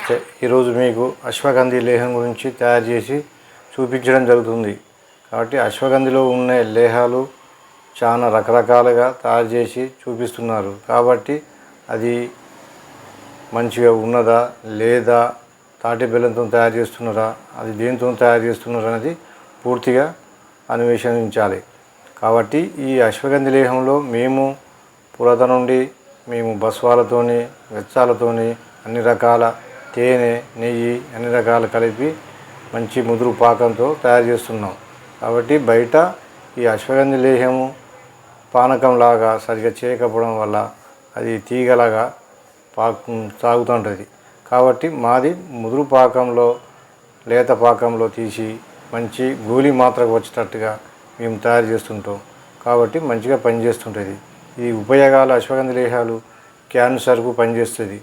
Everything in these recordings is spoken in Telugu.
నమస్తే. ఈరోజు మీకు అశ్వగంధి లేహం గురించి తయారు చేసి చూపించడం జరుగుతుంది. కాబట్టి అశ్వగంధిలో ఉన్న లేహాలు చాలా రకరకాలుగా తయారు చేసి చూపిస్తున్నారు. కాబట్టి అది మంచిగా ఉన్నదా లేదా, తాటి బెల్లంతో తయారు చేస్తున్నారా, అది దేనితో తయారు చేస్తున్నారు అనేది పూర్తిగా అన్వేషించాలి. కాబట్టి ఈ అశ్వగంధి లేహంలో మేము పురాతన నుండి బస్వాలతోని, వెచ్చాలతోని, అన్ని రకాల తేనె, నెయ్యి అన్ని రకాలు కలిపి మంచి ముదురు పాకంతో తయారు చేస్తున్నాం. కాబట్టి బయట ఈ అశ్వగంధి లేహము పానకంలాగా సరిగ్గా చేయకపోవడం వల్ల అది తీగలాగా సాగుతుంటుంది. కాబట్టి మాది ముదురు పాకంలో, లేత పాకంలో తీసి మంచి గోలి మాత్రకు వచ్చేటట్టుగా మేము తయారు చేస్తుంటాం. కాబట్టి మంచిగా పనిచేస్తుంటుంది. ఈ ఉపయోగాలు అశ్వగంధి లేహాలు క్యాన్సర్కు పనిచేస్తుంది,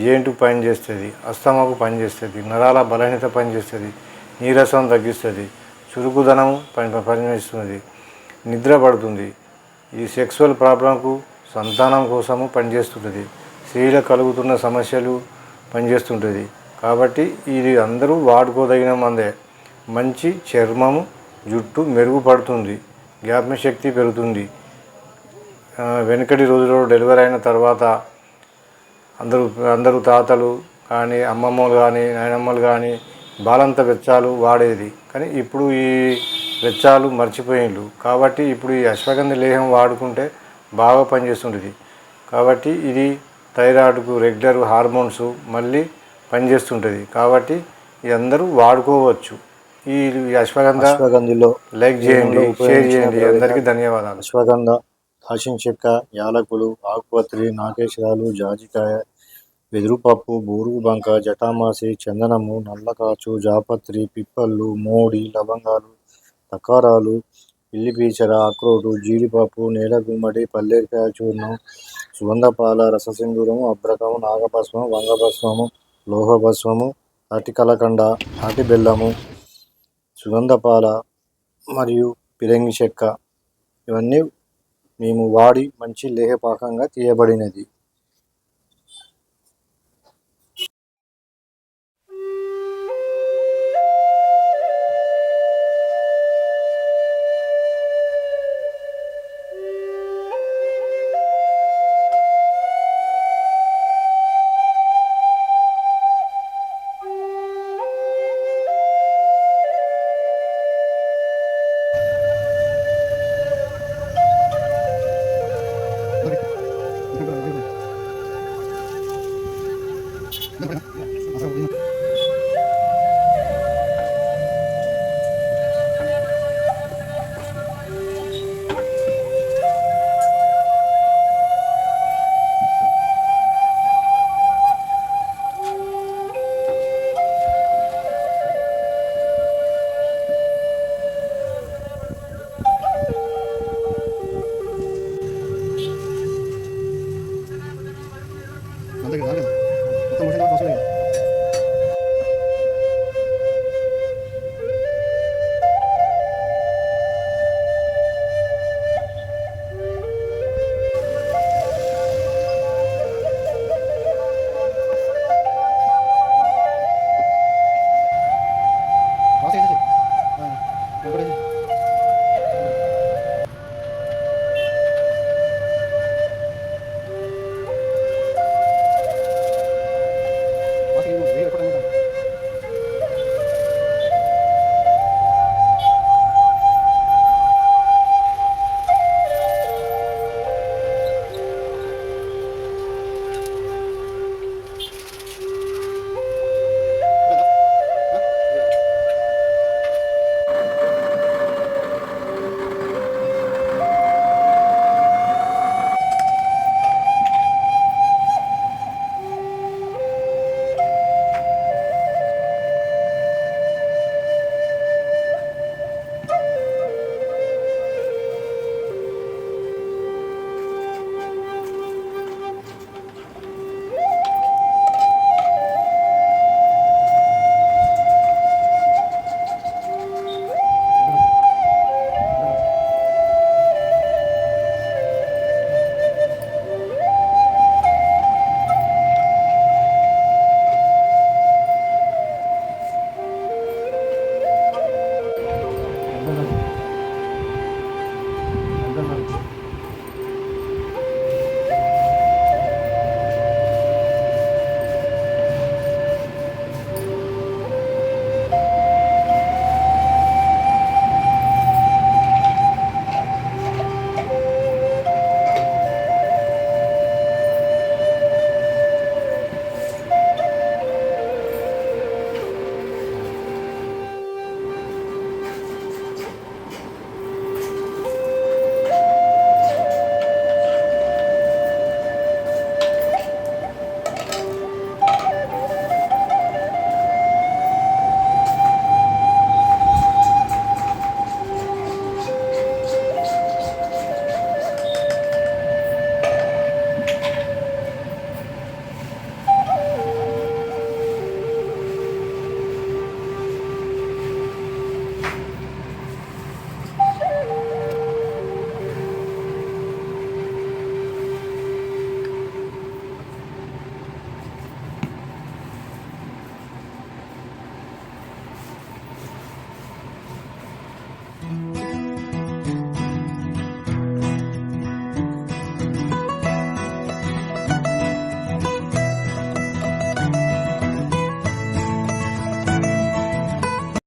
జేంటుకు పనిచేస్తుంది, అస్తమాకు పనిచేస్తుంది, నరాల బలహీనత పనిచేస్తుంది, నీరసం తగ్గిస్తుంది, చురుకుదనం పనిచేస్తుంది, నిద్ర పడుతుంది. ఈ సెక్సువల్ ప్రాబ్లంకు, సంతానం కోసము పనిచేస్తుంటుంది. స్త్రీలకు కలుగుతున్న సమస్యలు పనిచేస్తుంటుంది. కాబట్టి ఇది అందరూ వాడుకోదగిన మందే. మంచి చర్మము, జుట్టు మెరుగుపడుతుంది, జ్ఞాపకశక్తి పెరుగుతుంది. వెనుకటి రోజుల్లో డెలివరీ అయిన తర్వాత అందరూ తాతలు కానీ, అమ్మమ్మలు కానీ, నాయనమ్మలు కానీ బాలంత వెచ్చాలు వాడేది. కానీ ఇప్పుడు ఈ వెచ్చాలు మర్చిపోయిండ్రు. కాబట్టి ఇప్పుడు ఈ అశ్వగంధి లేహం వాడుకుంటే బాగా పనిచేస్తుంటుంది. కాబట్టి ఇది థైరాయిడ్కు, రెగ్యులర్ హార్మోన్స్ మళ్ళీ పనిచేస్తుంటుంది. కాబట్టి ఇది అందరూ వాడుకోవచ్చు. ఈ అశ్వగంధిలో లైక్ చేయండి, షేర్ చేయండి. అందరికీ ధన్యవాదాలు. అశ్వగంధ, దాల్చిన చెక్క, యాలకులు, ఆకుపత్రి, నాగేశ్వరాలు, జాజికాయ, వెదురుపప్పు, బూరుగు బంక, జటామాసి, చందనము, నల్లకాచు, జాపత్రి, పిప్పళ్ళు, మోడి, లవంగాలు, తకారాలు, పిల్లిపీచర, అక్రోటు, జీడిపప్పు, నేలగుమ్మడి, పల్లేరికాయ చూర్ణం, సుగంధపాల, రససింధూరము, అబ్రకము, నాగభస్మము, వంగభస్మము, లోహభస్మము, తాటి కలకండ, తాటి బెల్లము, సుగంధపాల మరియు పిరంగి చెక్క, ఇవన్నీ మేము వాడి మంచి లేహపాకంగా తీయబడినది.